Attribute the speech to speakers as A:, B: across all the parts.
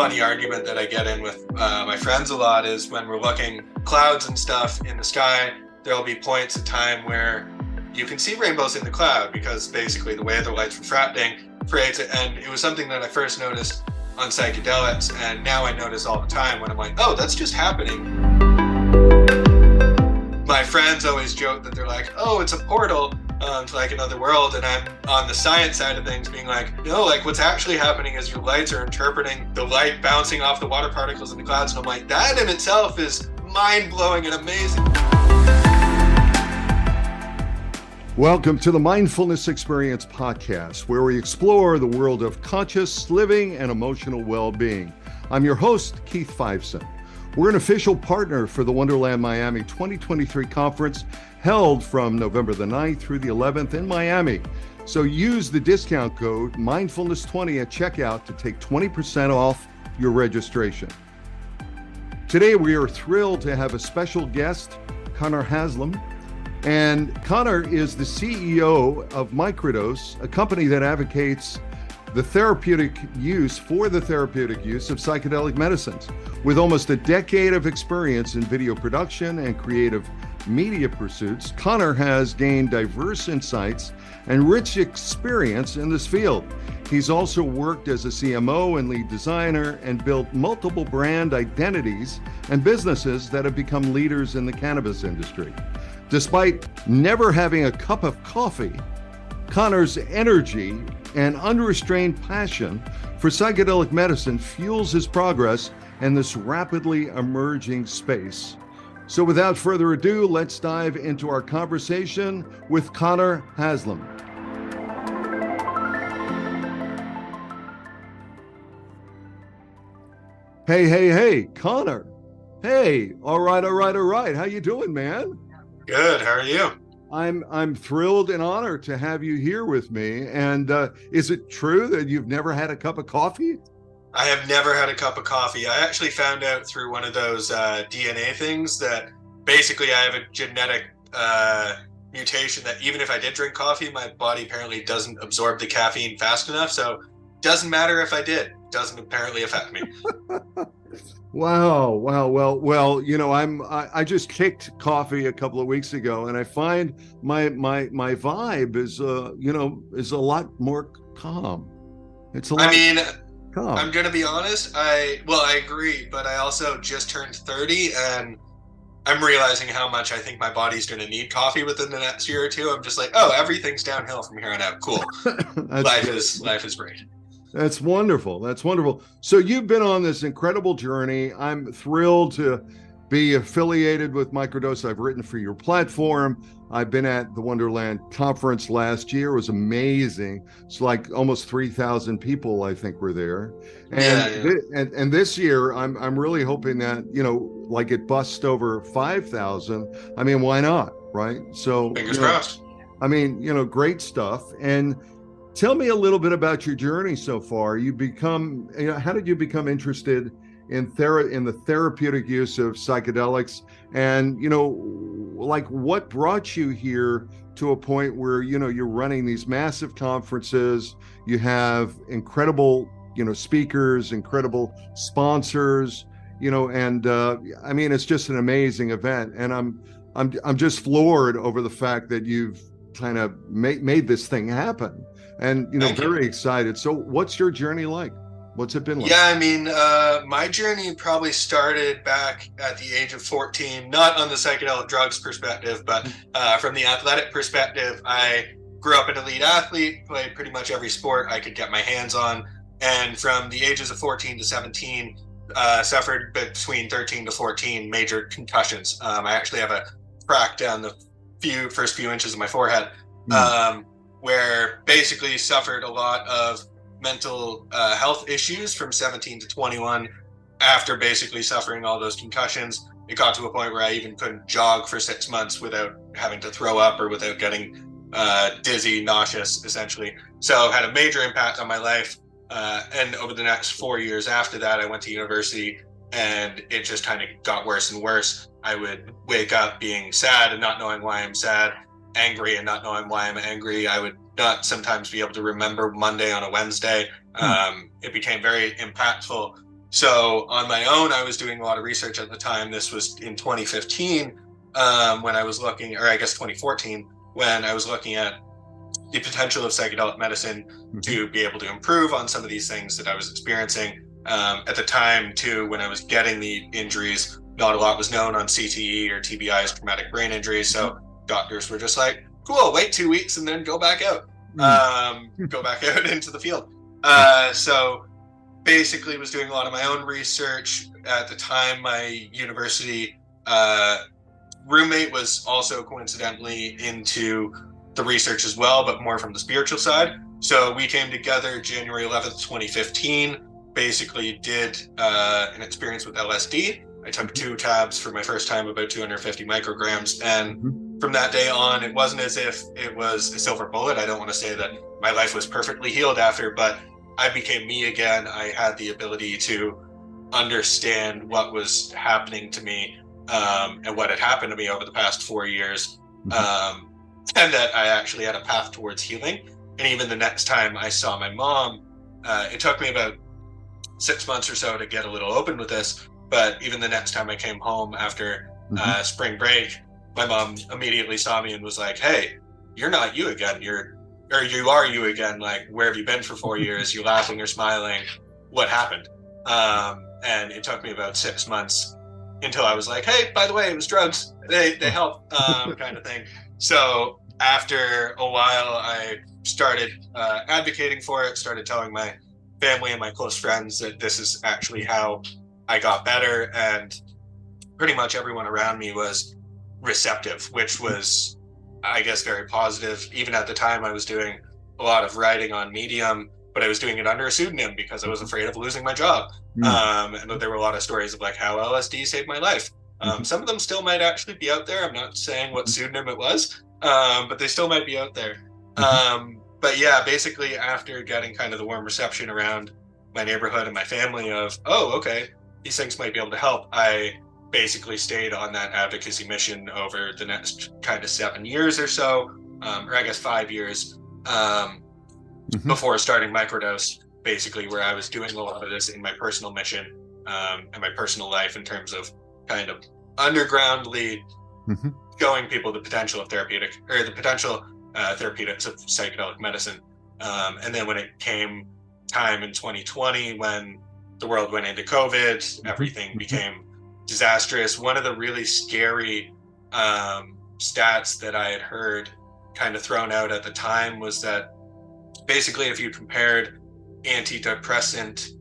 A: funny argument that I get in with my friends a lot is when we're looking clouds and stuff in the sky, there'll be points of time where you can see rainbows in the cloud because basically the way the light's refracting creates it. And it was something that I first noticed on psychedelics, and now I notice all the time when I'm like, oh, that's just happening. My friends always joke that they're like, oh, it's a portal to like another world, and I'm on the science side of things being like, no, like what's actually happening is your lights are interpreting the light bouncing off the water particles in the clouds, and I'm like, that in itself is mind-blowing and amazing.
B: Welcome to the Mindfulness Experience podcast, where we explore the world of conscious living and emotional well-being. I'm your host, Keith Fiveson. We're an official partner for the Wonderland Miami 2023 conference held from November the 9th through the 11th in Miami. So use the discount code Mindfulness20 at checkout to take 20% off your registration. Today, we are thrilled to have a special guest, Connor Haslem. And Connor is the CEO of Microdose, a company that advocates the therapeutic use of psychedelic medicines. With almost a decade of experience in video production and creative media pursuits, Connor has gained diverse insights and rich experience in this field. He's also worked as a CMO and lead designer and built multiple brand identities and businesses that have become leaders in the cannabis industry. Despite never having a cup of coffee, Connor's energy and unrestrained passion for psychedelic medicine fuels his progress in this rapidly emerging space. So without further ado, let's dive into our conversation with Connor Haslem. Hey, Connor. Hey, all right. How you doing, man?
A: Good. How are you?
B: I'm thrilled and honored to have you here with me. And is it true that you've never had a cup of coffee?
A: I have never had a cup of coffee. I actually found out through one of those DNA things that basically I have a genetic mutation that even if I did drink coffee, my body apparently doesn't absorb the caffeine fast enough. So it doesn't matter if I did. It doesn't apparently affect me.
B: Wow. Well, you know, I just kicked coffee a couple of weeks ago, and I find my vibe is is a lot more calm. It's a lot calm.
A: I'm going to be honest. I agree, but I also just turned 30 and I'm realizing how much I think my body's going to need coffee within the next year or two. I'm just like, oh, everything's downhill from here on out. Cool. Life is great.
B: That's wonderful. So you've been on this incredible journey. I'm thrilled to be affiliated with Microdose. I've written for your platform. I've been at the Wonderland conference last year. It was amazing. It's like almost 3,000 people, I think, were there. And this year, I'm really hoping that, like it busts over 5,000. I mean, why not, right? So
A: fingers crossed.
B: I mean, great stuff. And tell me a little bit about your journey so far. How did you become interested in the therapeutic use of psychedelics? And, like what brought you here to a point where, you're running these massive conferences, you have incredible, speakers, incredible sponsors, and I mean, it's just an amazing event. And I'm just floored over the fact that you've kind of made this thing happen. And, very excited. So what's your journey like? What's it been like?
A: Yeah, I mean, my journey probably started back at the age of 14, not on the psychedelic drugs perspective, but from the athletic perspective. I grew up an elite athlete, played pretty much every sport I could get my hands on. And from the ages of 14 to 17, suffered between 13 to 14 major concussions. I actually have a crack down the first few inches of my forehead. Where basically suffered a lot of mental health issues from 17 to 21 after basically suffering all those concussions. It got to a point where I even couldn't jog for 6 months without having to throw up or without getting dizzy, nauseous, essentially. So it had a major impact on my life. And over the next 4 years after that, I went to university and it just kind of got worse and worse. I would wake up being sad and not knowing why I'm sad, angry and not knowing why I'm angry. I would not sometimes be able to remember Monday on a Wednesday. It became very impactful So on my own, I was doing a lot of research at the time. This was in 2015 when I was looking, or I guess 2014, when I was looking at the potential of psychedelic medicine to be able to improve on some of these things that I was experiencing. At the time, too, when I was getting the injuries, not a lot was known on CTE or TBI's, traumatic brain injuries. So doctors were just like, cool, wait 2 weeks and then go back out. Go back out into the field. So basically was doing a lot of my own research. At the time, my university roommate was also coincidentally into the research as well, but more from the spiritual side. So we came together January 11th, 2015, basically did an experience with LSD. I took 2 tabs for my first time, about 250 micrograms. And from that day on, it wasn't as if it was a silver bullet. I don't want to say that my life was perfectly healed after, but I became me again. I had the ability to understand what was happening to me and what had happened to me over the past 4 years. And that I actually had a path towards healing. And even the next time I saw my mom, it took me about 6 months or so to get a little open with this. But even the next time I came home after spring break, my mom immediately saw me and was like, hey, you're not you again. You are you again. Like, where have you been for 4 years? You're laughing, you're smiling. What happened? And it took me about 6 months until I was like, hey, by the way, it was drugs. They help, kind of thing. So after a while, I started advocating for it, started telling my family and my close friends that this is actually how I got better. And pretty much everyone around me was receptive, which was, I guess, very positive. Even at the time, I was doing a lot of writing on Medium, but I was doing it under a pseudonym because I was afraid of losing my job. And there were a lot of stories of like how LSD saved my life. Some of them still might actually be out there. I'm not saying what pseudonym it was, but they still might be out there. But yeah, basically after getting kind of the warm reception around my neighborhood and my family of, oh, okay, these things might be able to help, I basically stayed on that advocacy mission over the next kind of 7 years or so, or I guess 5 years, before starting Microdose, basically where I was doing a lot of this in my personal mission and my personal life in terms of kind of undergroundly showing people the potential of therapeutics of psychedelic medicine. And then when it came time in 2020, when the world went into COVID, everything became disastrous. One of the really scary stats that I had heard kind of thrown out at the time was that basically if you compared antidepressant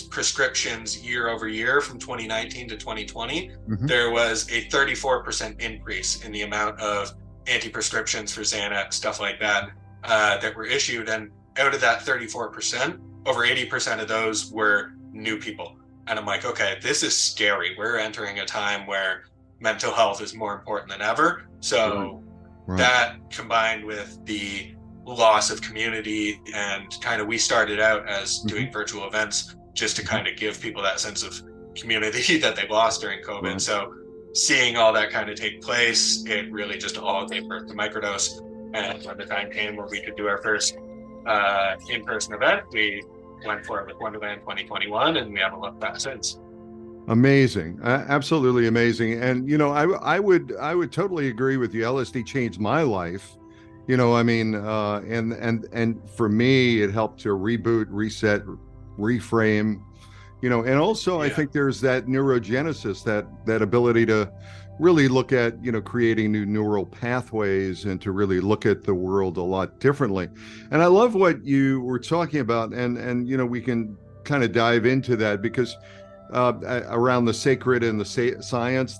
A: prescriptions year over year from 2019 to 2020, there was a 34% increase in the amount of anti-prescriptions for Xanax, stuff like that, that were issued. And out of that 34%, over 80% of those were new people. And I'm like, okay, this is scary. We're entering a time where mental health is more important than ever. So that combined with the loss of community, and kind of we started out as doing virtual events just to kind of give people that sense of community that they lost during COVID. So seeing all that kind of take place, it really just all gave birth to Microdose. And when the time came where we could do our first in-person event, we went for it with Wonderland 2021, and we haven't looked back since.
B: Amazing, absolutely amazing. And you know, I would totally agree with you. LSD changed my life. You know, I mean, and for me, it helped to reboot, reset, reframe. You know, and also I think there's that neurogenesis, that ability to really look at, you know, creating new neural pathways and to really look at the world a lot differently. And I love what you were talking about, and you know, we can kind of dive into that because around the sacred and the science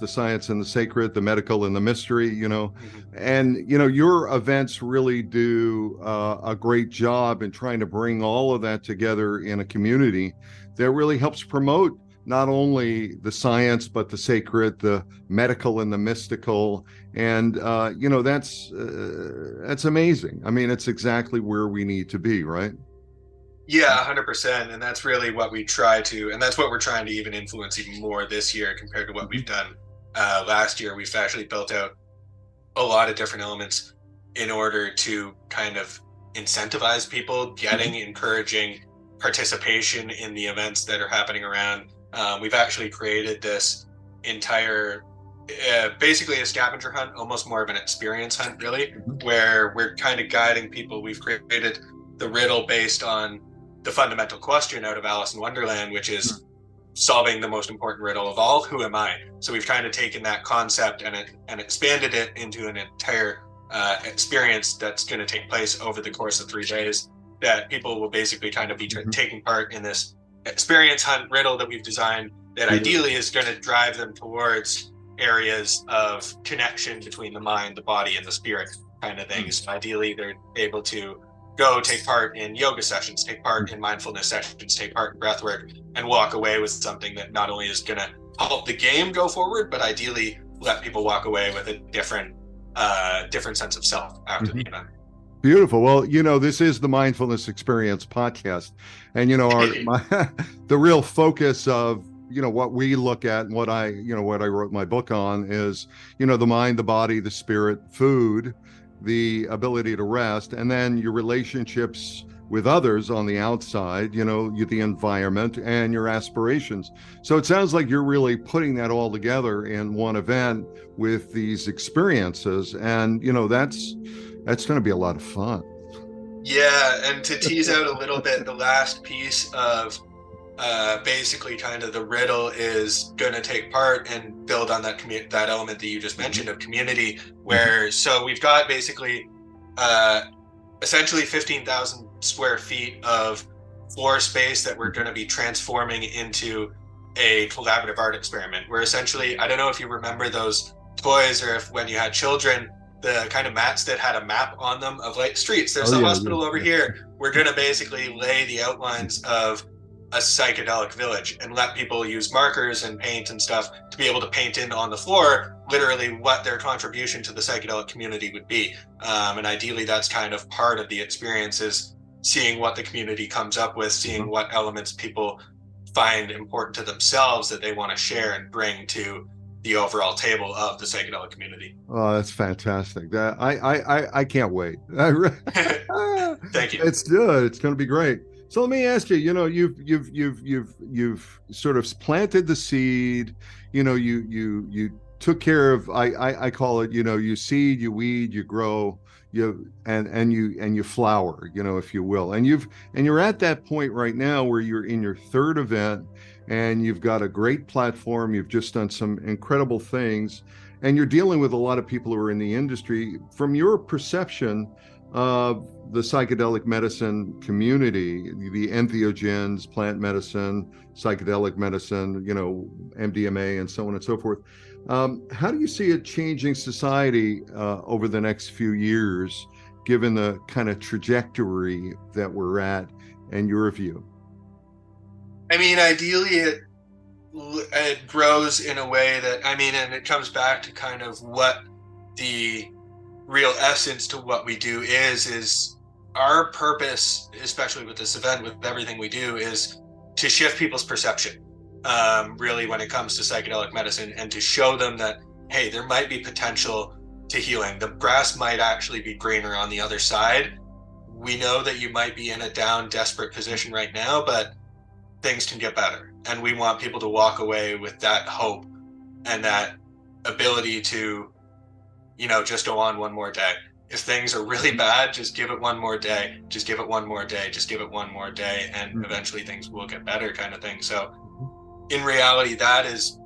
B: and the sacred, the medical and the mystery, you know, and you know, your events really do a great job in trying to bring all of that together in a community that really helps promote not only the science, but the sacred, the medical and the mystical. And, you know, that's amazing. I mean, it's exactly where we need to be, right?
A: Yeah, 100%. And that's really what we try to, and that's what we're trying to even influence even more this year compared to what we've done last year. We've actually built out a lot of different elements in order to kind of incentivize people, encouraging participation in the events that are happening around. We've actually created this entire, basically a scavenger hunt, almost more of an experience hunt, really, where we're kind of guiding people. We've created the riddle based on the fundamental question out of Alice in Wonderland, which is solving the most important riddle of all, who am I? So we've kind of taken that concept and expanded it into an entire experience that's going to take place over the course of 3 days, that people will basically kind of be taking part in this experience hunt riddle that we've designed that ideally is going to drive them towards areas of connection between the mind, the body, and the spirit kind of things. Ideally, they're able to go take part in yoga sessions, take part in mindfulness sessions, take part in breath work, and walk away with something that not only is going to help the game go forward, but ideally let people walk away with a different sense of self after the event.
B: Beautiful. Well, this is the Mindfulness Experience podcast, and the real focus of what we look at and what I wrote my book on is the mind, the body, the spirit, food, the ability to rest, and then your relationships with others on the outside, the environment and your aspirations. So it sounds like you're really putting that all together in one event with these experiences, and that's going to be a lot of fun.
A: Yeah, and to tease out a little bit, the last piece of basically kind of the riddle is going to take part and build on that that element that you just mentioned of community, where so we've got basically essentially 15,000 square feet of floor space that we're going to be transforming into a collaborative art experiment, where essentially, I don't know if you remember those toys, or if when you had children, the kind of mats that had a map on them of like streets, there's a hospital over here. We're going to basically lay the outlines of a psychedelic village and let people use markers and paint and stuff to be able to paint in on the floor literally what their contribution to the psychedelic community would be. And ideally that's kind of part of the experience, is seeing what the community comes up with, seeing what elements people find important to themselves that they want to share and bring to the overall table of the psychedelic community.
B: Oh, that's fantastic. I can't wait. Thank you. It's good. It's going to be great. So let me ask you, you've sort of planted the seed, you took care of, I call it, you seed, you weed, you grow, and you flower, if you will. And you're at that point right now where you're in your third event, and you've got a great platform. You've just done some incredible things, and you're dealing with a lot of people who are in the industry. From your perception of the psychedelic medicine community, the entheogens, plant medicine, psychedelic medicine, MDMA, and so on and so forth, how do you see it changing society over the next few years, given the kind of trajectory that we're at, and your view?
A: I mean, ideally it grows in a way that, and it comes back to kind of what the real essence to what we do is our purpose, especially with this event, with everything we do, is to shift people's perception, really, when it comes to psychedelic medicine, and to show them that, hey, there might be potential to healing. The grass might actually be greener on the other side. We know that you might be in a down, desperate position right now, but things can get better. And we want people to walk away with that hope and that ability to, just go on one more day. If things are really bad, just give it one more day, just give it one more day, just give it one more day, and eventually things will get better, kind of thing. So in reality, that is,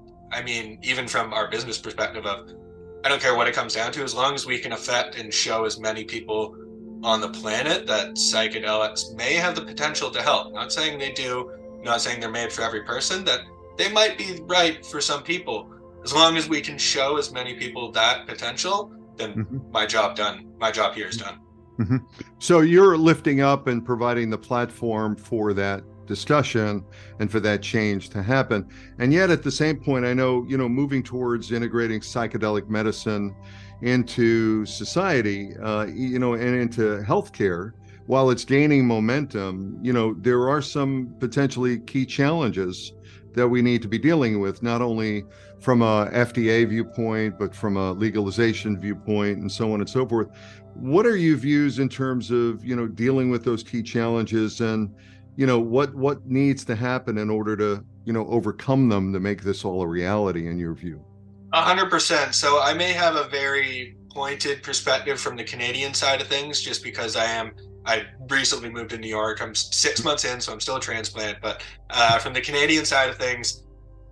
A: even from our business perspective of, I don't care what it comes down to, as long as we can affect and show as many people on the planet that psychedelics may have the potential to help. Not saying they do, not saying they're made for every person, that they might be right for some people. As long as we can show as many people that potential, then my job done. My job here is done.
B: So you're lifting up and providing the platform for that discussion and for that change to happen. And yet at the same point, I know, moving towards integrating psychedelic medicine into society, and into healthcare, while it's gaining momentum, there are some potentially key challenges that we need to be dealing with, not only from a FDA viewpoint, but from a legalization viewpoint, and so on and so forth. What are your views in terms of, dealing with those key challenges, and what needs to happen in order to, overcome them to make this all a reality in your view?
A: 100%. So I may have a very pointed perspective from the Canadian side of things, just because I recently moved to New York. I'm 6 months in, so I'm still a transplant. But from the Canadian side of things,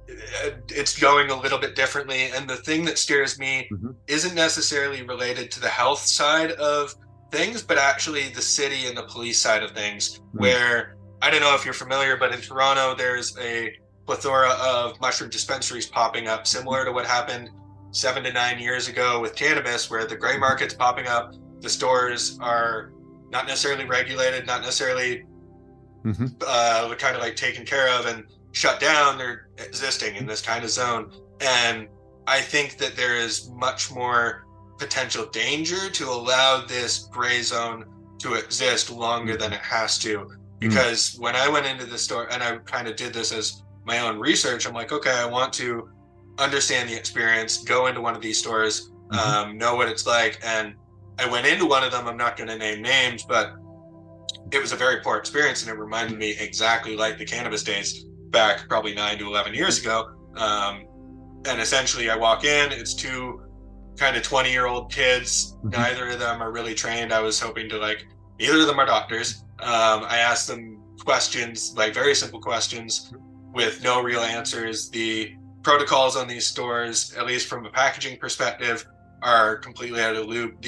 A: it's going a little bit differently. And the thing that scares me isn't necessarily related to the health side of things, but actually the city and the police side of things, where I don't know if you're familiar, but in Toronto, there's a plethora of mushroom dispensaries popping up, similar to what happened 7 to 9 years ago with cannabis, where the gray market's popping up. The stores are not necessarily regulated, not necessarily kind of like taken care of and shut down. They're existing in this kind of zone. And I think that there is much more potential danger to allow this gray zone to exist longer than it has to. Because when I went into the store, and I kind of did this as my own research, I'm like, okay, I want to understand the experience, go into one of these stores, know what it's like. And I went into one of them, I'm not going to name names, but it was a very poor experience, and it reminded me exactly like the cannabis days back probably 9 to 11 years ago. And essentially I walk in, it's two kind of 20-year-old kids. Neither of them are really trained. I was hoping to neither of them are doctors. I asked them questions, very simple questions with no real answers. The protocols on these stores, at least from a packaging perspective, are completely out of the loop.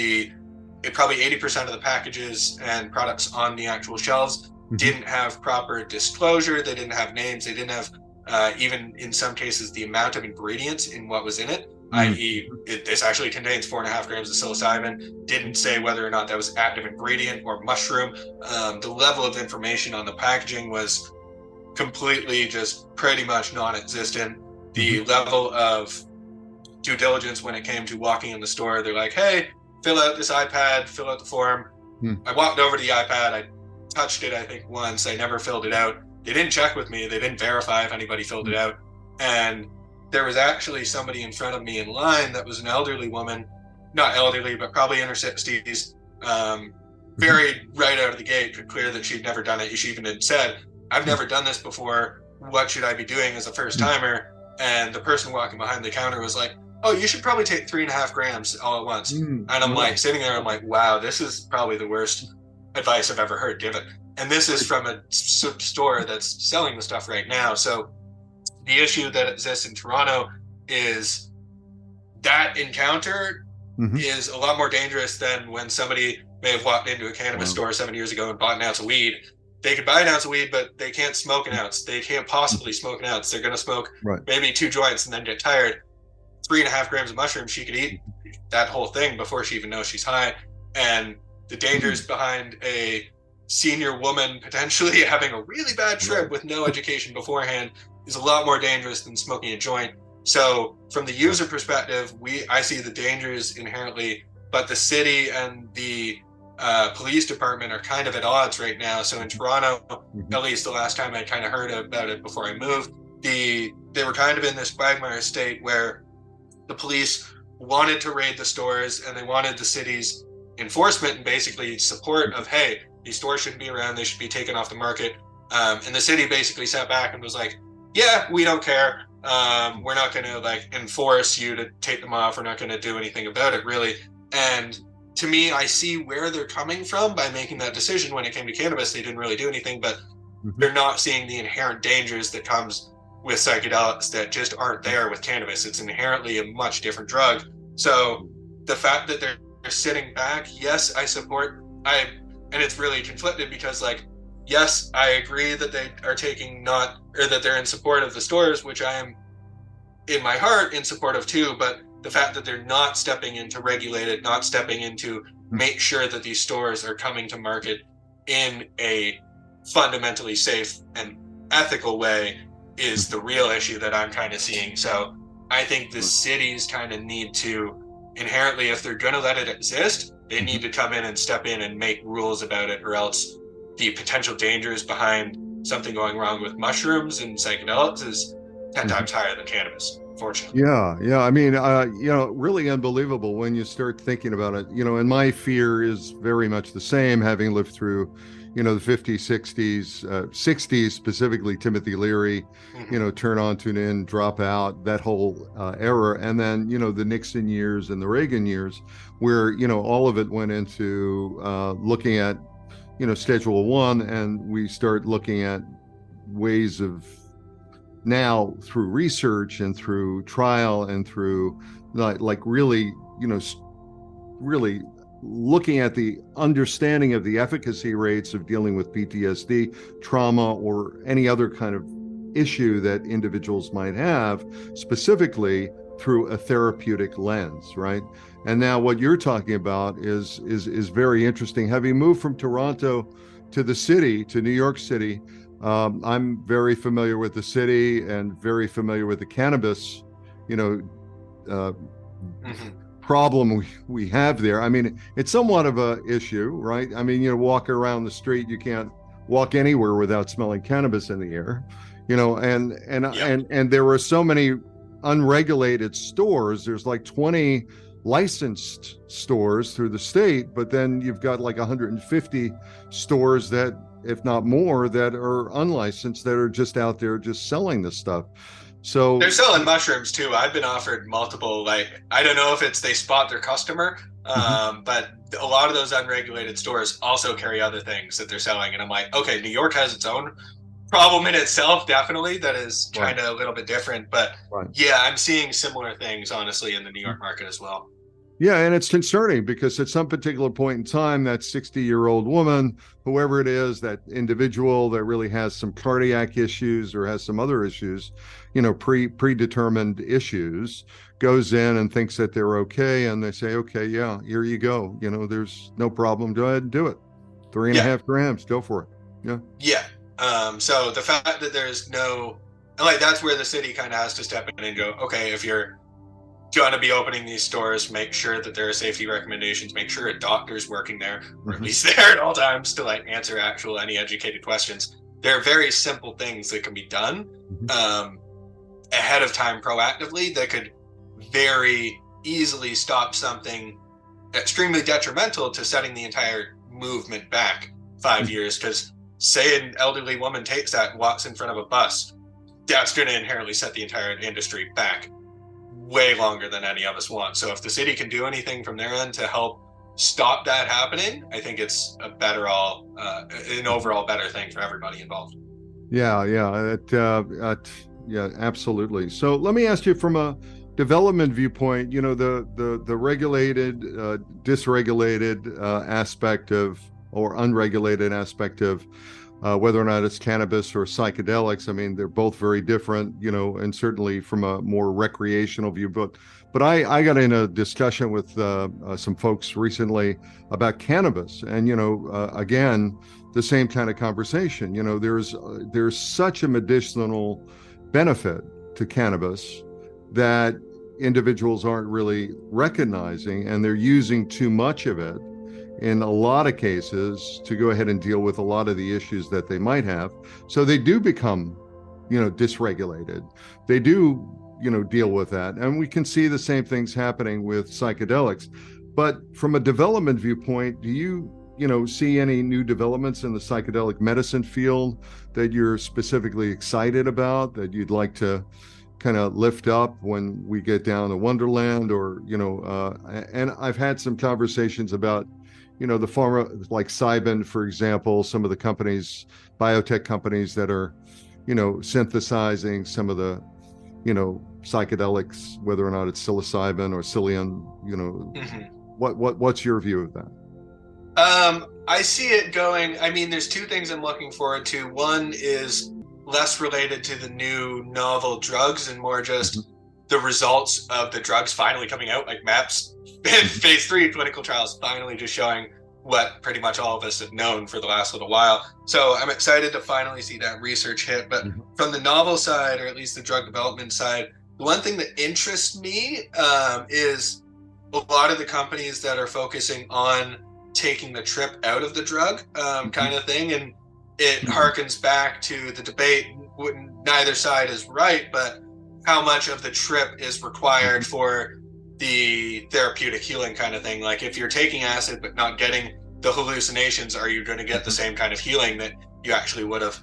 A: Probably 80% of the packages and products on the actual shelves didn't have proper disclosure. They didn't have names. They didn't have, even in some cases, the amount of ingredients in what was in it, i.e. This actually contains 4.5 grams of psilocybin. Didn't say whether or not that was active ingredient or mushroom. The level of information on the packaging was completely just pretty much non-existent. The level of due diligence when it came to walking in the store, they're like, hey, fill out this iPad, fill out the form. I walked over to the iPad, I touched it, I think once, I never filled it out. They didn't check with me, they didn't verify if anybody filled it out. And there was actually somebody in front of me in line that was an elderly woman, not elderly, but probably in her 60s, very right out of the gate, clear that she'd never done it. She even had said, I've never done this before, what should I be doing as a first timer? And the person walking behind the counter was like, oh, you should probably take 3.5 grams all at once. And I'm sitting there, I'm like, wow, this is probably the worst advice I've ever heard given. And this is from a store that's selling the stuff right now. So the issue that exists in Toronto is that encounter is a lot more dangerous than when somebody may have walked into a cannabis store 7 years ago and bought an ounce of weed. They could buy an ounce of weed, but they can't smoke an ounce. They can't possibly smoke an ounce. They're going to smoke maybe 2 joints and then get tired. 3.5 grams of mushrooms, she could eat that whole thing before she even knows she's high. And the dangers behind a senior woman potentially having a really bad trip with no education beforehand is a lot more dangerous than smoking a joint. So from the user perspective, I see the dangers inherently, but the city and the police department are kind of at odds right now. So in Toronto, at least the last time I kind of heard about it before I moved, they were kind of in this quagmire state where the police wanted to raid the stores and they wanted the city's enforcement and basically support of, hey, these stores shouldn't be around, they should be taken off the market. And the city basically sat back and was like, yeah, we don't care. We're not going to enforce you to take them off. We're not going to do anything about it, really. And to me, I see where they're coming from by making that decision. When it came to cannabis, they didn't really do anything, but they're not seeing the inherent dangers that comes with psychedelics that just aren't there with cannabis. It's inherently a much different drug. So the fact that they're sitting back, yes, I support, and it's really conflicted because yes, I agree that they are that they're in support of the stores, which I am in my heart in support of too, but the fact that they're not stepping in to regulate it, not stepping in to make sure that these stores are coming to market in a fundamentally safe and ethical way is the real issue that I'm kind of seeing. So I think the cities kind of need to inherently, if they're going to let it exist, they need to come in and step in and make rules about it, or else the potential dangers behind something going wrong with mushrooms and psychedelics is 10 times higher than cannabis, unfortunately.
B: Yeah. I mean, really unbelievable when you start thinking about it, and my fear is very much the same, having lived through, the 50s, 60s, 60s, specifically Timothy Leary, turn on, tune in, drop out, that whole era. And then, the Nixon years and the Reagan years where, all of it went into looking at, Schedule 1, and we start looking at ways of now through research and through trial and through like really, really looking at the understanding of the efficacy rates of dealing with PTSD, trauma, or any other kind of issue that individuals might have, specifically through a therapeutic lens, right? And now what you're talking about is very interesting. Having moved from Toronto to the city, to New York City, I'm very familiar with the city and very familiar with the cannabis, problem we have there. I mean, it's somewhat of a issue, right? I mean, walk around the street, you can't walk anywhere without smelling cannabis in the air, and there were so many unregulated stores. There's like 20 licensed stores through the state, but then you've got like 150 stores that, if not more, that are unlicensed, that are just out there just selling this stuff. So
A: they're selling mushrooms too. I've been offered multiple, I don't know if it's they spot their customer, but a lot of those unregulated stores also carry other things that they're selling. And I'm like, okay, New York has its own problem in itself, definitely, that is kind of a little bit different. But yeah, I'm seeing similar things, honestly, in the New York market as well.
B: Yeah, and it's concerning because at some particular point in time, that 60-year-old woman, whoever it is, that individual that really has some cardiac issues or has some other issues, predetermined issues, goes in and thinks that they're okay, and they say, okay, yeah, here you go. There's no problem. Go ahead and do it. 3.5 grams, go for it. Yeah.
A: Yeah. So the fact that there's no, that's where the city kind of has to step in and go, okay, if you're going to be opening these stores, make sure that there are safety recommendations, make sure a doctor's working there, or at least there at all times to answer any educated questions. There are very simple things that can be done ahead of time proactively that could very easily stop something extremely detrimental to setting the entire movement back 5 years. Because say an elderly woman takes that and walks in front of a bus, that's going to inherently set the entire industry back way longer than any of us want. So if the city can do anything from their end to help stop that happening, I think it's an overall better thing for everybody involved.
B: Yeah, absolutely. So let me ask you, from a development viewpoint, the regulated, dysregulated aspect of, or unregulated aspect of whether or not it's cannabis or psychedelics. I mean, they're both very different, and certainly from a more recreational view. But I got in a discussion with some folks recently about cannabis, and again, the same kind of conversation. There's such a medicinal benefit to cannabis that individuals aren't really recognizing, and they're using too much of it in a lot of cases to go ahead and deal with a lot of the issues that they might have. So they do become, dysregulated. They do, deal with that. And we can see the same things happening with psychedelics. But from a development viewpoint, do you, see any new developments in the psychedelic medicine field that you're specifically excited about, that you'd like to kind of lift up when we get down to Wonderland? Or, and I've had some conversations about, the pharma, like Cybin, for example, some of the companies, biotech companies that are, synthesizing some of the, psychedelics, whether or not it's psilocybin or psyllium, what's your view of that?
A: I see it going, there's two things I'm looking forward to. One is less related to the new novel drugs and more just the results of the drugs finally coming out, like MAPS phase 3 clinical trials finally just showing what pretty much all of us have known for the last little while. So I'm excited to finally see that research hit. But from the novel side, or at least the drug development side, the one thing that interests me is a lot of the companies that are focusing on taking the trip out of the drug kind of thing. And it harkens back to the debate, neither side is right, but how much of the trip is required for the therapeutic healing kind of thing. Like if you're taking acid but not getting the hallucinations, are you going to get the same kind of healing that you actually would have?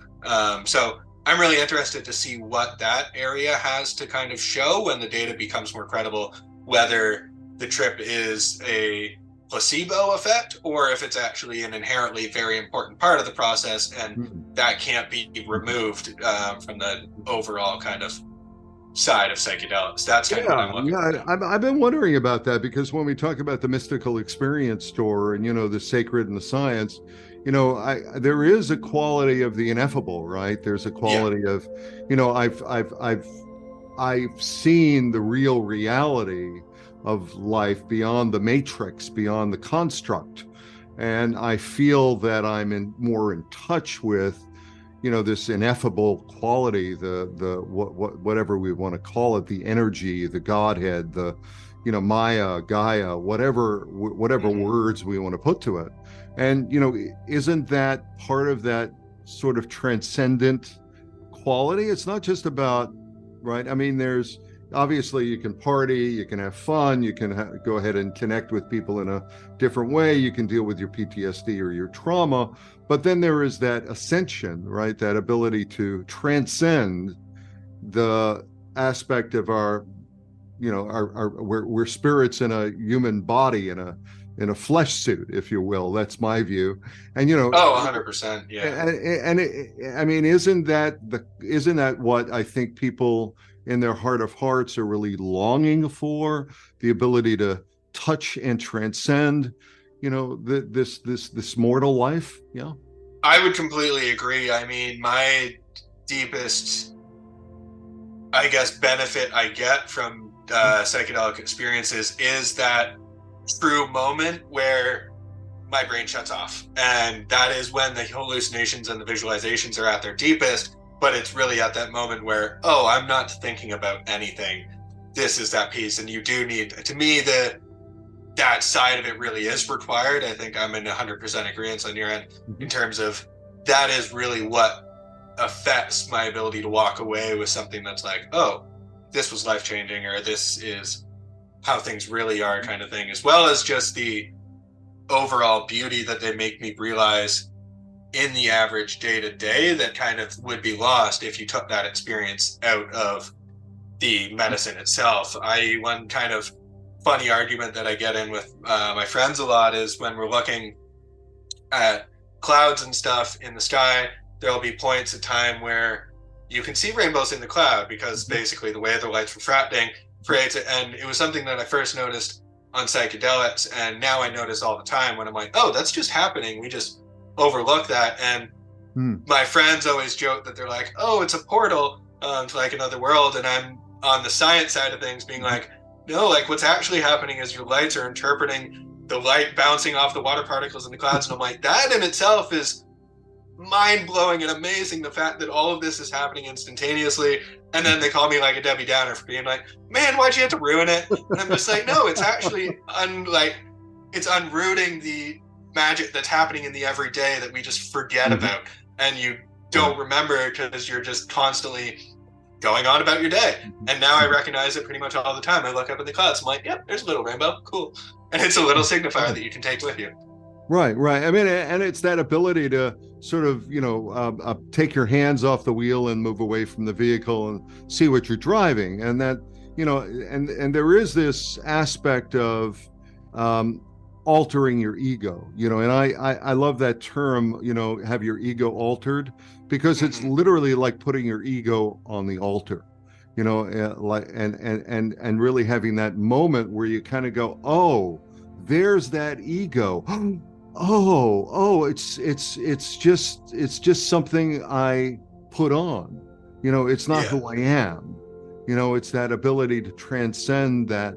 A: So I'm really interested to see what that area has to kind of show when the data becomes more credible, whether the trip is a placebo effect or if it's actually an inherently very important part of the process, and that can't be removed from the overall kind of side of psychedelics. That's kind of what I'm looking for.
B: I've been wondering about that, because when we talk about the mystical experience store and, the sacred and the science, there is a quality of the ineffable, right? There's a quality of, I've seen the real reality of life beyond the matrix, beyond the construct. And I feel that I'm more in touch with, this ineffable quality, whatever we want to call it, the energy, the Godhead, the, Maya, Gaia, whatever words we want to put to it. And, isn't that part of that sort of transcendent quality? It's not just about, right? I mean, there's obviously, you can party, you can have fun, you can go ahead and connect with people in a different way, you can deal with your PTSD or your trauma, but then there is that ascension, right? That ability to transcend the aspect of our, we're spirits in a human body, in a flesh suit, if you will. That's my view. And
A: 100%, yeah.
B: And I mean, isn't that what I think people in their heart of hearts are really longing for? The ability to touch and transcend, this mortal life. Yeah,
A: I would completely agree. I mean, my deepest, I guess, benefit I get from psychedelic experiences is that true moment where my brain shuts off, and that is when the hallucinations and the visualizations are at their deepest. But it's really at that moment where, I'm not thinking about anything. This is that piece. And you do need, to me, that side of it really is required. I think I'm in 100% agreement on your end in terms of that is really what affects my ability to walk away with something that's like, this was life-changing, or this is how things really are, kind of thing, as well as just the overall beauty that they make me realize in the average day-to-day that kind of would be lost if you took that experience out of the medicine itself. One kind of funny argument that I get in with my friends a lot is when we're looking at clouds and stuff in the sky, there'll be points of time where you can see rainbows in the cloud because basically the way the light's refracting creates it. And it was something that I first noticed on psychedelics, and now I notice all the time when I'm like, that's just happening. We just overlook that. And my friends always joke that they're like, it's a portal to like another world, and I'm on the science side of things being like, no, like what's actually happening is your lights are interpreting the light bouncing off the water particles in the clouds. And I'm like, that in itself is mind-blowing and amazing, the fact that all of this is happening instantaneously. And then they call me like a Debbie Downer for being like, man, why'd you have to ruin it? And I'm just like, no, it's actually it's unrooting the magic that's happening in the everyday that we just forget about, and you don't remember because you're just constantly going on about your day. And now I recognize it pretty much all the time. I look up in the clouds, I'm like, yep, there's a little rainbow, cool. And it's a little signifier that you can take with you.
B: Right. I mean, and it's that ability to sort of, take your hands off the wheel and move away from the vehicle and see what you're driving. And that, and there is this aspect of altering your ego, and I love that term, have your ego altered, because it's literally like putting your ego on the altar, like, and really having that moment where you kind of go, there's that ego. It's just something I put on, it's not who I am, it's that ability to transcend that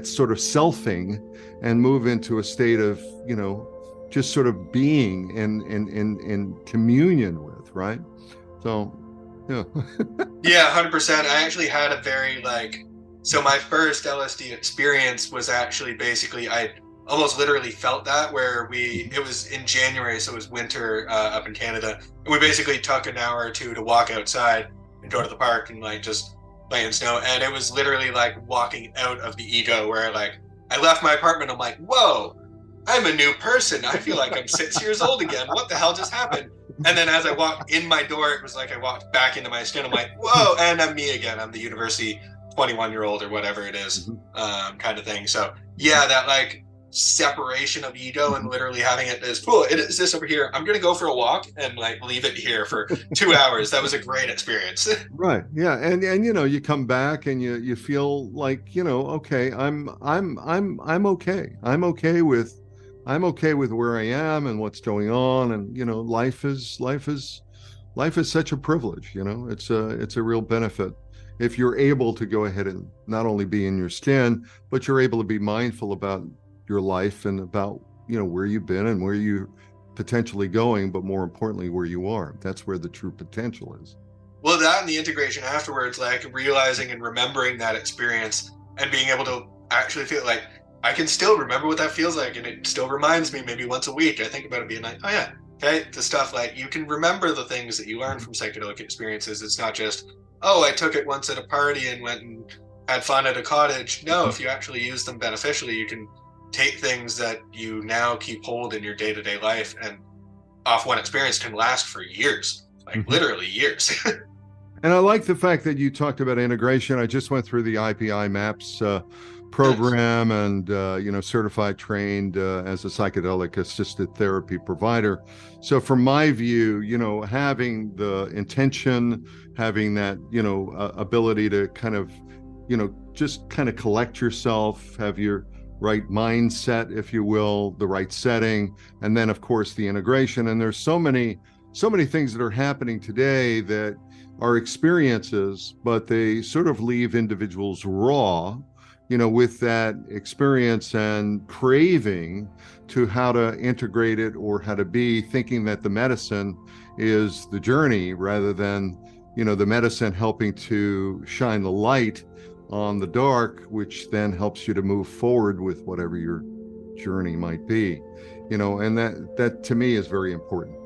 B: sort of selfing and move into a state of, just sort of being in communion with, right? So, yeah.
A: Yeah, 100%. I actually had a very so my first LSD experience was actually basically, I almost literally felt that where it was in January, so it was winter up in Canada. And we basically took an hour or two to walk outside and go to the park and just lay in snow. And it was literally like walking out of the ego where I left my apartment. I'm like, whoa, I'm a new person. I feel like I'm 6 years old again. What the hell just happened? And then as I walked in my door, it was like I walked back into my skin. I'm like, whoa, and I'm me again. I'm the university 21-year-old or whatever it is, kind of thing. So yeah, that like separation of ego and literally having it as cool. It is this over here. I'm gonna go for a walk and like leave it here for 2 hours. That was a great experience.
B: Right. Yeah. And you come back and you feel like, okay, I'm okay. I'm okay with where I am and what's going on. And, life is such a privilege, it's a real benefit if you're able to go ahead and not only be in your skin, but you're able to be mindful about your life and about, where you've been and where you're potentially going, but more importantly, where you are. That's where the true potential is.
A: Well, that and the integration afterwards, like realizing and remembering that experience and being able to actually feel like I can still remember what that feels like. And it still reminds me maybe once a week. I think about it being like, oh yeah, okay, the stuff like you can remember the things that you learn from psychedelic experiences. It's not just, oh, I took it once at a party and went and had fun at a cottage. No, if you actually use them beneficially, you can take things that you now keep hold in your day-to-day life, and off one experience can last for years, like literally years.
B: And I like the fact that you talked about integration. I just went through the IPI MAPS program and, certified trained as a psychedelic assisted therapy provider. So from my view, having the intention, having that, ability to kind of, just kind of collect yourself, have your right mindset, if you will, the right setting, and then of course the integration. And there's so many things that are happening today that are experiences, but they sort of leave individuals raw, with that experience and craving to how to integrate it or how to be, thinking that the medicine is the journey rather than, the medicine helping to shine the light on the dark, which then helps you to move forward with whatever your journey might be, and that to me is very important.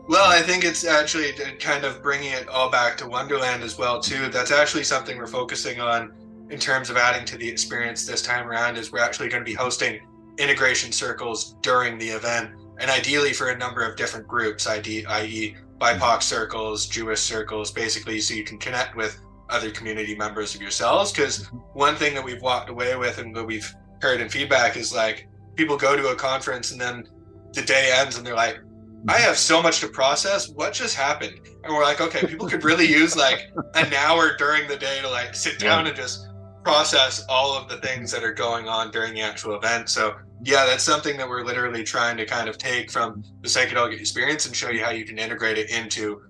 A: Well, I think it's actually kind of bringing it all back to Wonderland as well, too. That's actually something we're focusing on in terms of adding to the experience this time around, is we're actually going to be hosting integration circles during the event, and ideally for a number of different groups, i.e. BIPOC circles, Jewish circles, basically so you can connect with other community members of yourselves. Because one thing that we've walked away with and that we've heard in feedback is like people go to a conference and then the day ends and they're like, I have so much to process. What just happened? And we're like, okay, people could really use like an hour during the day to like sit down and just process all of the things that are going on during the actual event. So yeah, that's something that we're literally trying to kind of take from the psychedelic experience and show you how you can integrate it into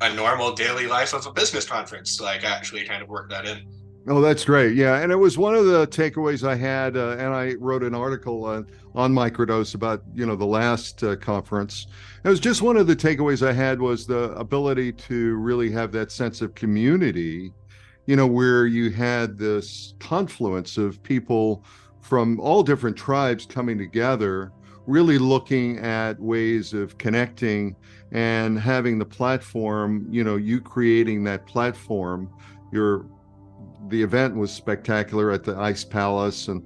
A: a normal daily life of a business conference, like actually kind of work that in.
B: Oh, that's great. Yeah. And it was one of the takeaways I had, and I wrote an article on microdose about, the last conference. It was just one of the takeaways I had was the ability to really have that sense of community, where you had this confluence of people from all different tribes coming together, really looking at ways of connecting and having the platform, you creating that platform. The event was spectacular at the Ice Palace, and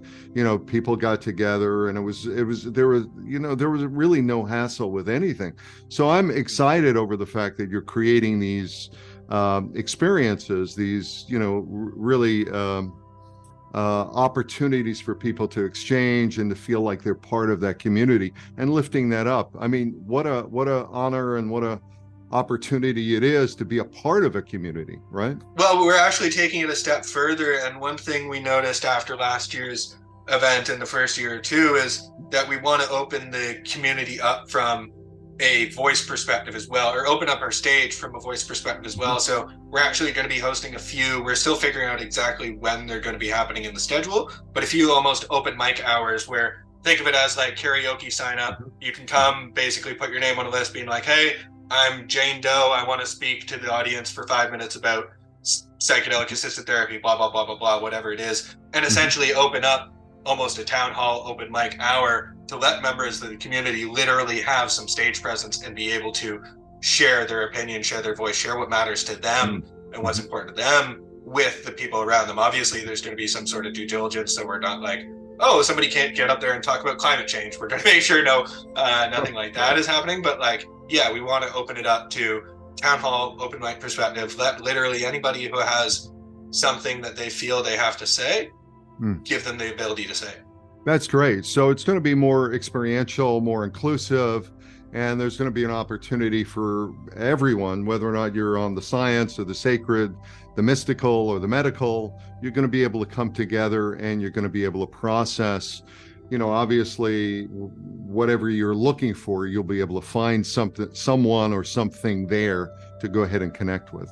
B: people got together, and there was really no hassle with anything. So I'm excited over the fact that you're creating these experiences, these really opportunities for people to exchange and to feel like they're part of that community and lifting that up. I mean, what a honor and what a opportunity it is to be a part of a community, right?
A: Well, we're actually taking it a step further, and one thing we noticed after last year's event in the first year or two is that we want to open the community up from a voice perspective as well, or open up our stage from a voice perspective as well. So we're actually going to be hosting a few, we're still figuring out exactly when they're going to be happening in the schedule, but a few almost open mic hours where, think of it as like karaoke sign up. You can come, basically put your name on a list being like, hey, I'm Jane Doe. I want to speak to the audience for 5 minutes about psychedelic assisted therapy, blah, blah, blah, blah, blah, whatever it is. And essentially open up almost a town hall open mic hour to let members of the community literally have some stage presence and be able to share their opinion, share their voice, share what matters to them and what's important to them with the people around them. Obviously, there's going to be some sort of due diligence, so we're not like, oh, somebody can't get up there and talk about climate change. We're going to make sure nothing like that is happening. But like, yeah, we want to open it up to town hall, open mic perspective. Let literally anybody who has something that they feel they have to say, give them the ability to say.
B: That's great. So it's going to be more experiential, more inclusive, and there's going to be an opportunity for everyone, whether or not you're on the science or the sacred, the mystical or the medical. You're going to be able to come together and you're going to be able to process, obviously whatever you're looking for, you'll be able to find someone or something there to go ahead and connect with.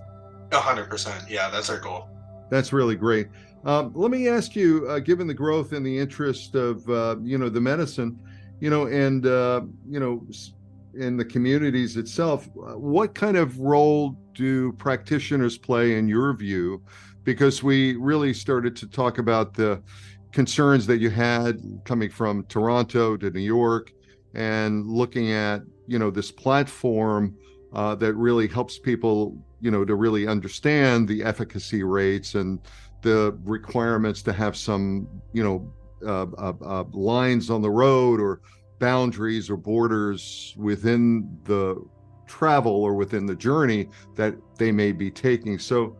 A: 100%. Yeah, that's our goal.
B: That's really great. Let me ask you, given the growth and the interest of, the medicine, and, in the communities itself, what kind of role do practitioners play in your view? Because we really started to talk about the concerns that you had coming from Toronto to New York and looking at, this platform that really helps people, to really understand the efficacy rates and the requirements to have some, lines on the road or boundaries or borders within the travel or within the journey that they may be taking. So,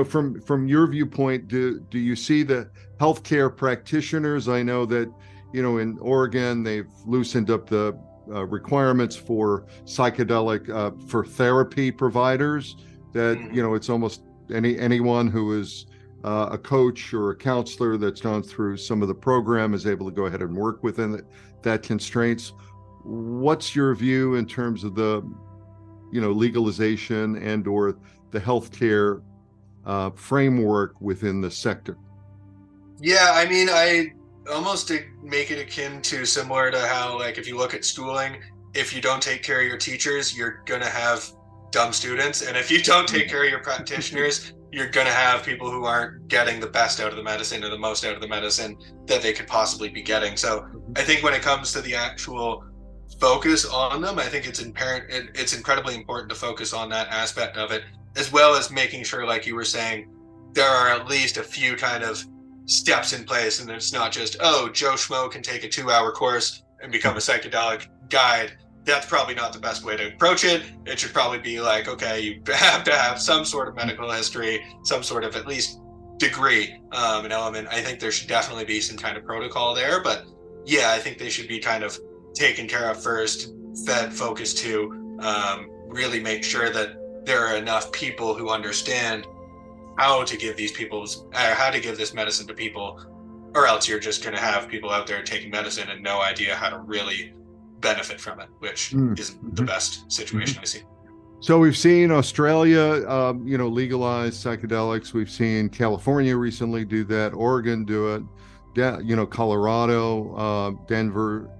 B: from your viewpoint, do you see the healthcare practitioners? I know that, in Oregon, they've loosened up the requirements for psychedelic, for therapy providers, that, it's almost anyone who is a coach or a counselor that's gone through some of the program is able to go ahead and work within that constraints. What's your view in terms of the, legalization and or the healthcare framework within the sector?
A: Yeah, I mean, I almost make it akin to similar to how, like, if you look at schooling, if you don't take care of your teachers, you're going to have dumb students. And if you don't take care of your practitioners, you're going to have people who aren't getting the best out of the medicine or the most out of the medicine that they could possibly be getting. So I think when it comes to the actual focus on them, I think it's incredibly important to focus on that aspect of it, as well as making sure, like you were saying, there are at least a few kind of steps in place. And it's not just, oh, Joe Schmo can take a 2-hour course and become a psychedelic guide. That's probably not the best way to approach it. It should probably be like, okay, you have to have some sort of medical history, some sort of at least degree, an element. I think there should definitely be some kind of protocol there. But yeah, I think they should be kind of taken care of first, focused to really make sure that there are enough people who understand how to give how to give this medicine to people, or else you're just going to have people out there taking medicine and no idea how to really benefit from it, which isn't the best situation I see.
B: So we've seen Australia, legalize psychedelics. We've seen California recently do that, Oregon do it, Colorado, Denver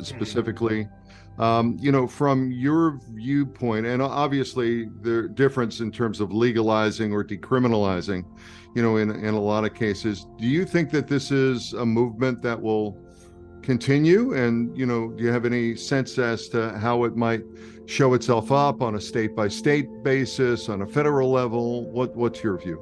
B: specifically. From your viewpoint, and obviously the difference in terms of legalizing or decriminalizing, in a lot of cases, do you think that this is a movement that will continue? And, do you have any sense as to how it might show itself up on a state-by-state basis, on a federal level? What's your view?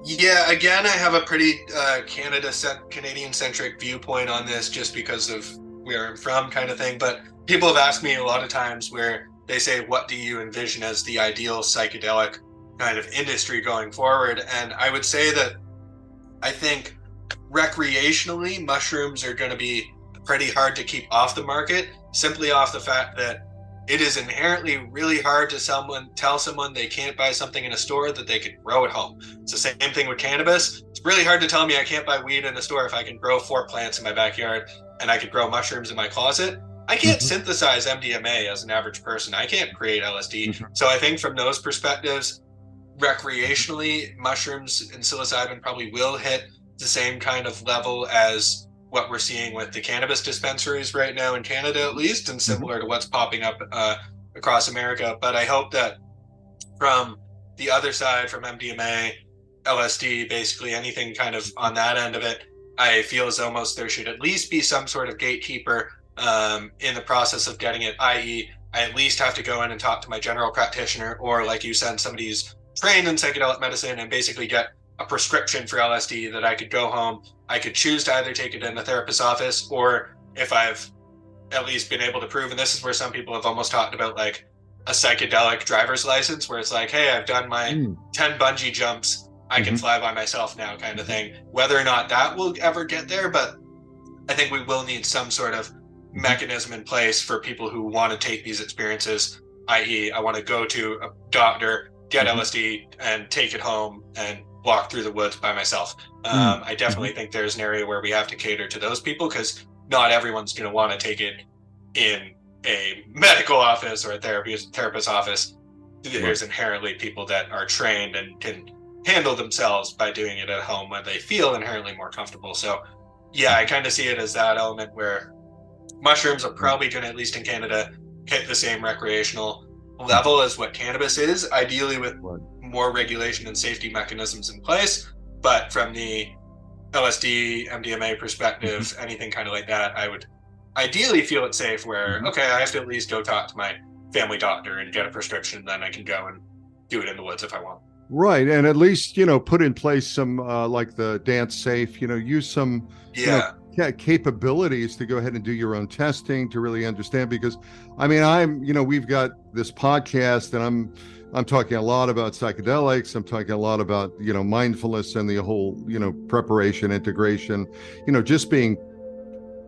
A: Yeah, again, I have a pretty Canadian-centric viewpoint on this just because of where I'm from kind of thing. But people have asked me a lot of times where they say, what do you envision as the ideal psychedelic kind of industry going forward? And I would say that I think recreationally, mushrooms are going to be pretty hard to keep off the market, simply off the fact that it is inherently really hard to tell someone they can't buy something in a store that they could grow at home. It's the same thing with cannabis. It's really hard to tell me I can't buy weed in a store if I can grow 4 plants in my backyard and I could grow mushrooms in my closet. I can't synthesize MDMA as an average person. I can't create LSD. So I think from those perspectives, recreationally, mushrooms and psilocybin probably will hit the same kind of level as what we're seeing with the cannabis dispensaries right now in Canada, at least, and similar to what's popping up across America. But I hope that from the other side, from MDMA, LSD, basically anything kind of on that end of it, I feel as almost there should at least be some sort of gatekeeper in the process of getting it, i.e. I at least have to go in and talk to my general practitioner, or like you said, somebody who's trained in psychedelic medicine and basically get a prescription for LSD that I could go home, I could choose to either take it in a therapist's office, or if I've at least been able to prove, and this is where some people have almost talked about like a psychedelic driver's license, where it's like, hey, I've done my 10 bungee jumps, I can fly by myself now, kind of thing. Whether or not that will ever get there, but I think we will need some sort of mechanism in place for people who want to take these experiences, i.e. I want to go to a doctor, get LSD and take it home and walk through the woods by myself. I definitely think there's an area where we have to cater to those people, because not everyone's going to want to take it in a medical office or a therapist's office. There's inherently people that are trained and can handle themselves by doing it at home when they feel inherently more comfortable. So yeah, I kind of see it as that element where mushrooms are probably going to, at least in Canada, hit the same recreational level as what cannabis is, ideally with more regulation and safety mechanisms in place. But from the LSD, MDMA perspective, anything kind of like that, I would ideally feel it safe where, okay, I have to at least go talk to my family doctor and get a prescription, then I can go and do it in the woods if I want.
B: Right. And at least, put in place some, like the dance safe, use some capabilities to go ahead and do your own testing to really understand, because we've got this podcast and I'm talking a lot about psychedelics. I'm talking a lot about, mindfulness and the whole, preparation, integration, just being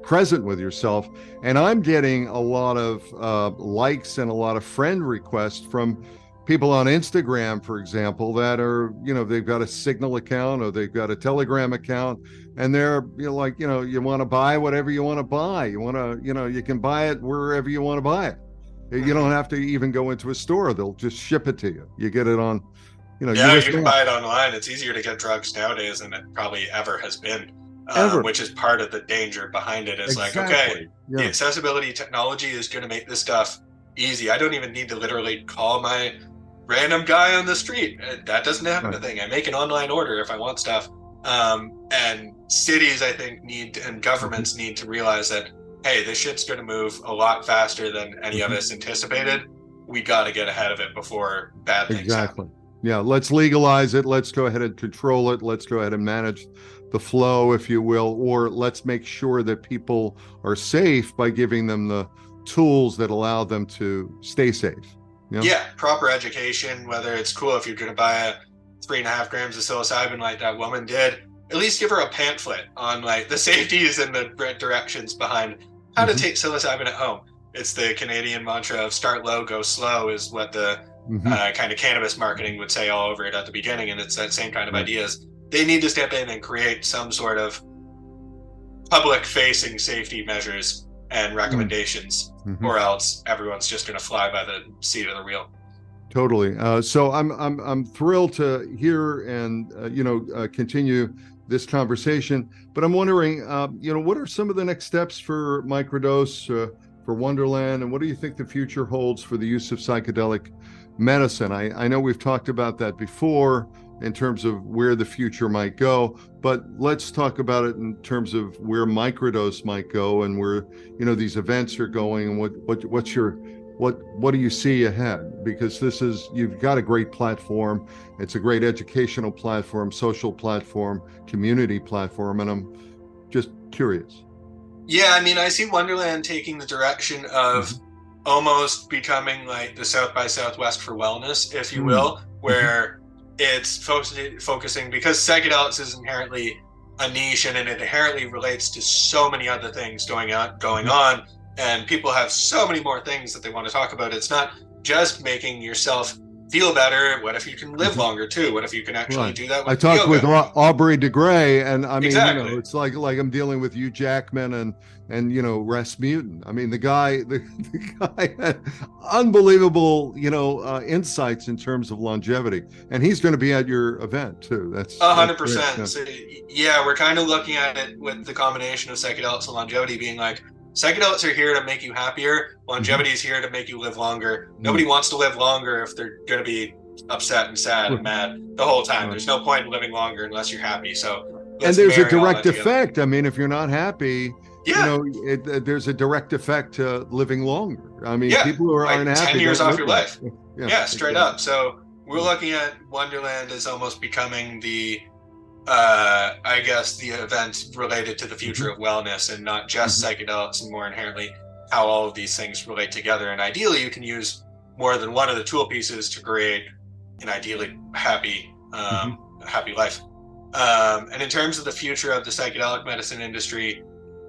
B: present with yourself. And I'm getting a lot of likes and a lot of friend requests from people on Instagram, for example, that are, they've got a Signal account or they've got a Telegram account, and they're you want to buy whatever you want to buy. You want to, you can buy it wherever you want to buy it. You don't have to even go into a store. They'll just ship it to you. You get it on,
A: you can buy it online. It's easier to get drugs nowadays than it probably ever has been. Which is part of the danger behind it. Is like, okay, the accessibility technology is going to make this stuff easy. I don't even need to literally call my random guy on the street. That doesn't happen a thing. I make an online order if I want stuff. And cities, I think, and governments need to realize that, hey, this shit's going to move a lot faster than any of us anticipated. We got to get ahead of it before bad things happen.
B: Yeah, let's legalize it. Let's go ahead and control it. Let's go ahead and manage the flow, if you will, or let's make sure that people are safe by giving them the tools that allow them to stay safe.
A: Yeah, proper education, whether it's cool if you're going to buy a 3.5 grams of psilocybin like that woman did, at least give her a pamphlet on like the safeties and the directions behind how to take psilocybin at home. It's the Canadian mantra of start low, go slow is what the kind of cannabis marketing would say all over it at the beginning. And it's that same kind of ideas. They need to step in and create some sort of public facing safety measures and recommendations, or else everyone's just going to fly by the seat of the wheel.
B: Totally. So I'm thrilled to hear and continue this conversation. But I'm wondering, what are some of the next steps for Microdose, for Wonderland, and what do you think the future holds for the use of psychedelic medicine? I know we've talked about that before in terms of where the future might go, but let's talk about it in terms of where Microdose might go and where these events are going, and what do you see ahead? Because you've got a great platform. It's a great educational platform, social platform, community platform, and I'm just curious.
A: Yeah, I see Wonderland taking the direction of almost becoming like the South by Southwest for wellness, if you will, where it's focusing, because psychedelics is inherently a niche and it inherently relates to so many other things going on, and people have so many more things that they want to talk about. It's not just making yourself feel better. What if you can live longer too? What if you can actually do that with
B: I talked
A: yoga?
B: with Aubrey de Grey, and
A: exactly.
B: It's like I'm dealing with Hugh Jackman and Rasputin. The guy had unbelievable insights in terms of longevity, and he's going to be at your event too. That's
A: 100%. So, yeah, we're kind of looking at it with the combination of psychedelics and longevity being like, psychedelics are here to make you happier. Longevity is here to make you live longer. Nobody wants to live longer if they're going to be upset and sad and mad the whole time. There's no point in living longer unless you're happy. So,
B: and there's a direct effect. If you're not happy, there's a direct effect to living longer. People who aren't happy
A: 10 years off your life. Yeah, straight up. So we're looking at Wonderland as almost becoming the I guess, the event related to the future of wellness, and not just psychedelics, and more inherently how all of these things relate together. And ideally, you can use more than one of the tool pieces to create an ideally happy life. And in terms of the future of the psychedelic medicine industry,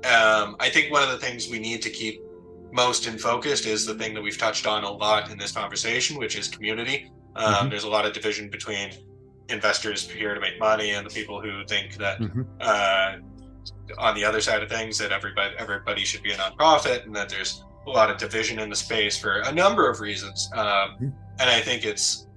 A: I think one of the things we need to keep most in focus is the thing that we've touched on a lot in this conversation, which is community. There's a lot of division between investors here to make money and the people who think that on the other side of things that everybody should be a nonprofit, and that there's a lot of division in the space for a number of reasons. And I think it's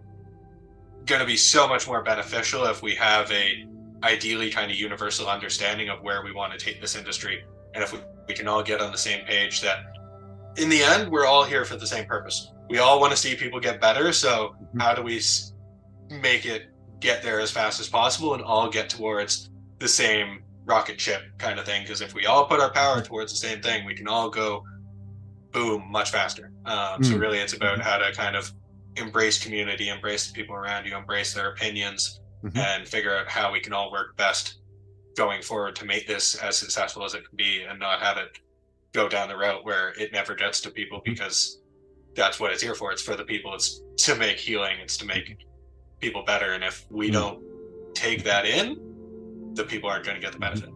A: going to be so much more beneficial if we have a ideally kind of universal understanding of where we want to take this industry, and if we can all get on the same page that in the end we're all here for the same purpose. We all want to see people get better, so how do we make it get there as fast as possible and all get towards the same rocket ship kind of thing? Because if we all put our power towards the same thing, we can all go boom much faster. So really it's about how to kind of embrace community, embrace the people around you, embrace their opinions, and figure out how we can all work best going forward to make this as successful as it can be, and not have it go down the route where it never gets to people, because that's what it's here for. It's for the people. It's to make healing. It's to make people better. And if we don't take that in, the people aren't going to get the benefit.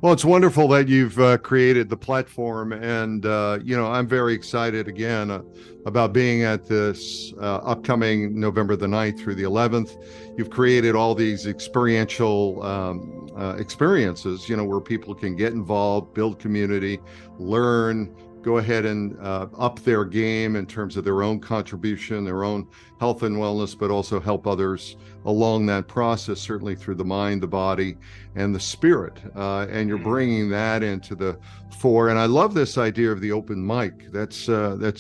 B: Well, it's wonderful that you've created the platform, and I'm very excited again about being at this upcoming November the 9th through the 11th. You've created all these experiential experiences, where people can get involved, build community, learn, go ahead and up their game in terms of their own contribution, their own health and wellness, but also help others along that process, certainly through the mind, the body, and the spirit. And you're bringing that into the fore. And I love this idea of the open mic. That's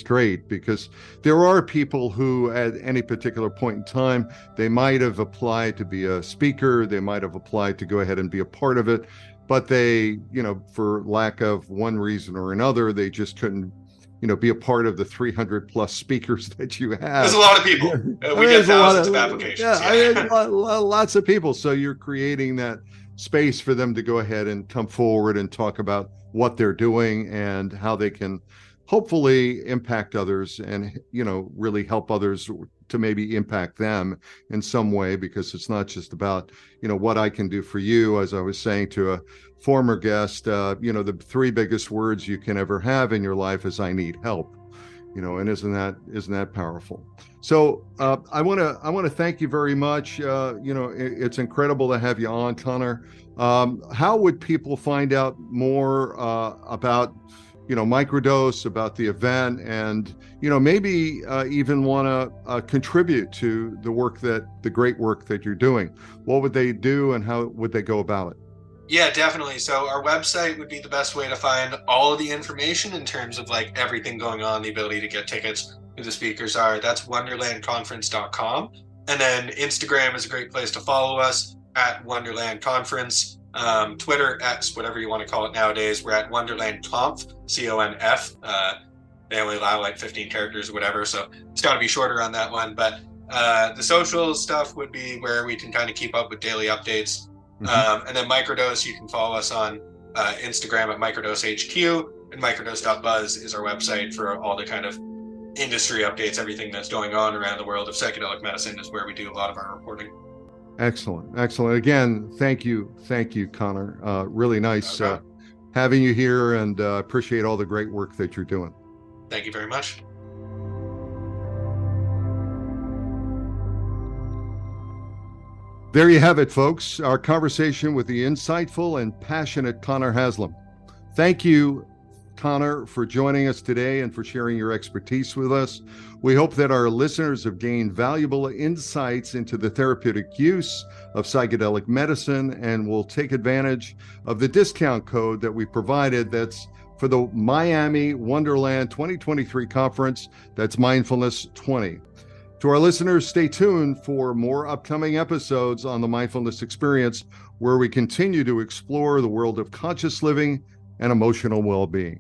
B: great, because there are people who at any particular point in time, they might have applied to be a speaker, they might have applied to go ahead and be a part of it, but they, for lack of one reason or another, they just couldn't, be a part of the 300 plus speakers that you have.
A: There's a lot of people. We get thousands of applications.
B: Lots of people. So you're creating that space for them to go ahead and come forward and talk about what they're doing and how they can hopefully impact others and, really help others to maybe impact them in some way, because it's not just about, what I can do for you. As I was saying to a former guest, the three biggest words you can ever have in your life is "I need help," and isn't that powerful? So I want to thank you very much. It's incredible to have you on, Connor. How would people find out more about Microdose, about the event, and maybe even want to contribute to the great work that you're doing? What would they do, and how would they go about it?
A: Yeah, definitely. So our website would be the best way to find all of the information in terms of like everything going on, the ability to get tickets, who the speakers are. That's wonderlandconference.com. And then Instagram is a great place to follow us at Wonderland Conference. Twitter, X, whatever you want to call it nowadays, we're at Wonderland Conf, C-O-N-F. They only allow like 15 characters or whatever, so it's got to be shorter on that one. But the social stuff would be where we can kind of keep up with daily updates. And then Microdose, you can follow us on Instagram at MicrodoseHQ, and microdose.buzz is our website for all the kind of industry updates. Everything that's going on around the world of psychedelic medicine is where we do a lot of our reporting.
B: Excellent. Again, thank you, Connor. Really nice having you here, and appreciate all the great work that you're doing.
A: Thank you very much.
B: There you have it, folks. Our conversation with the insightful and passionate Connor Haslem. Thank you, Connor, for joining us today and for sharing your expertise with us. We hope that our listeners have gained valuable insights into the therapeutic use of psychedelic medicine and will take advantage of the discount code that we provided. That's for the Miami Wonderland 2023 conference. That's Mindfulness 20. To our listeners, stay tuned for more upcoming episodes on the Mindfulness Experience, where we continue to explore the world of conscious living and emotional well-being.